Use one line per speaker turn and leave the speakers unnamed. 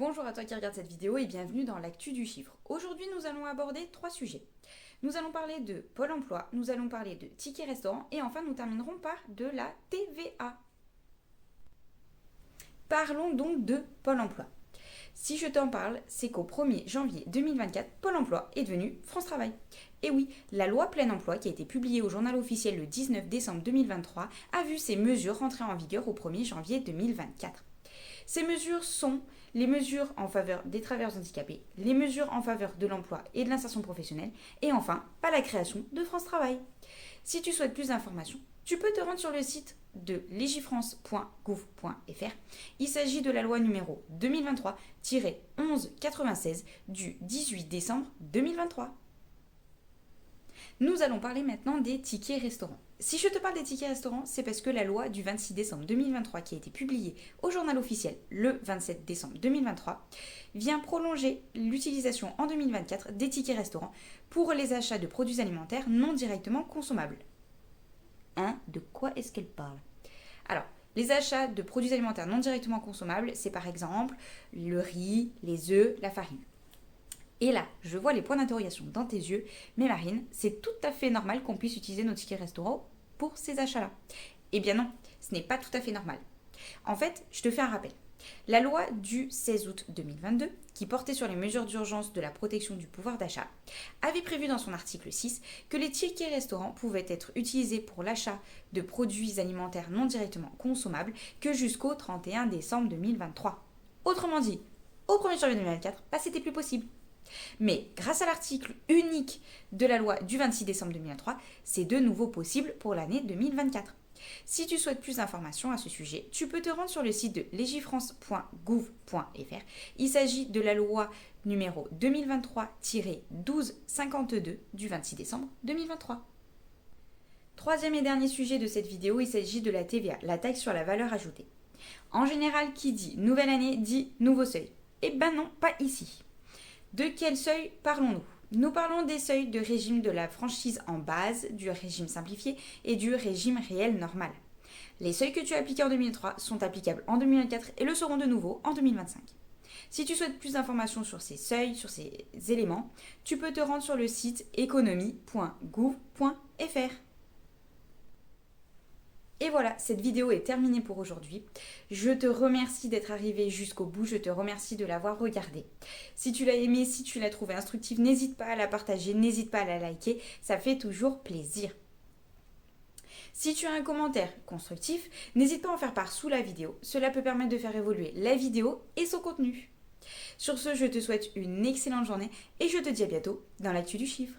Bonjour à toi qui regarde cette vidéo et bienvenue dans l'actu du chiffre. Aujourd'hui, nous allons aborder 3 sujets. Nous allons parler de Pôle emploi, nous allons parler de tickets restaurants et enfin nous terminerons par de la TVA. Parlons donc de Pôle emploi. Si je t'en parle, c'est qu'au 1er janvier 2024, Pôle emploi est devenu France Travail. Et oui, la loi plein emploi qui a été publiée au journal officiel le 19 décembre 2023 a vu ces mesures rentrer en vigueur au 1er janvier 2024. Ces mesures sont les mesures en faveur des travailleurs handicapés, les mesures en faveur de l'emploi et de l'insertion professionnelle, et enfin, pas la création de France Travail. Si tu souhaites plus d'informations, tu peux te rendre sur le site de legifrance.gouv.fr. Il s'agit de la loi numéro 2023-1196 du 18 décembre 2023. Nous allons parler maintenant des tickets restaurants. Si je te parle des tickets restaurants, c'est parce que la loi du 26 décembre 2023 qui a été publiée au journal officiel le 27 décembre 2023 vient prolonger l'utilisation en 2024 des tickets restaurants pour les achats de produits alimentaires non directement consommables. De quoi est-ce qu'elle parle ? Alors, les achats de produits alimentaires non directement consommables, c'est par exemple le riz, les œufs, la farine. Et là, je vois les points d'interrogation dans tes yeux, mais Marine, c'est tout à fait normal qu'on puisse utiliser nos tickets restaurants pour ces achats-là. Eh bien non, ce n'est pas tout à fait normal. En fait, je te fais un rappel. La loi du 16 août 2022, qui portait sur les mesures d'urgence de la protection du pouvoir d'achat, avait prévu dans son article 6 que les tickets restaurants pouvaient être utilisés pour l'achat de produits alimentaires non directement consommables que jusqu'au 31 décembre 2023. Autrement dit, au 1er janvier 2024, c'était plus possible. Mais grâce à l'article unique de la loi du 26 décembre 2023, c'est de nouveau possible pour l'année 2024. Si tu souhaites plus d'informations à ce sujet, tu peux te rendre sur le site de legifrance.gouv.fr. Il s'agit de la loi numéro 2023-1252 du 26 décembre 2023. Troisième et dernier sujet de cette vidéo, il s'agit de la TVA, la taxe sur la valeur ajoutée. En général, qui dit nouvelle année dit nouveau seuil. Eh ben non, pas ici. De quel seuil parlons-nous ? Nous parlons des seuils de régime de la franchise en base, du régime simplifié et du régime réel normal. Les seuils que tu as appliqués en 2003 sont applicables en 2024 et le seront de nouveau en 2025. Si tu souhaites plus d'informations sur ces seuils, sur ces éléments, tu peux te rendre sur le site economie.gouv.fr. Et voilà, cette vidéo est terminée pour aujourd'hui. Je te remercie d'être arrivé jusqu'au bout, je te remercie de l'avoir regardée. Si tu l'as aimée, si tu l'as trouvée instructive, n'hésite pas à la partager, n'hésite pas à la liker, ça fait toujours plaisir. Si tu as un commentaire constructif, n'hésite pas à en faire part sous la vidéo, cela peut permettre de faire évoluer la vidéo et son contenu. Sur ce, je te souhaite une excellente journée et je te dis à bientôt dans l'actu du chiffre.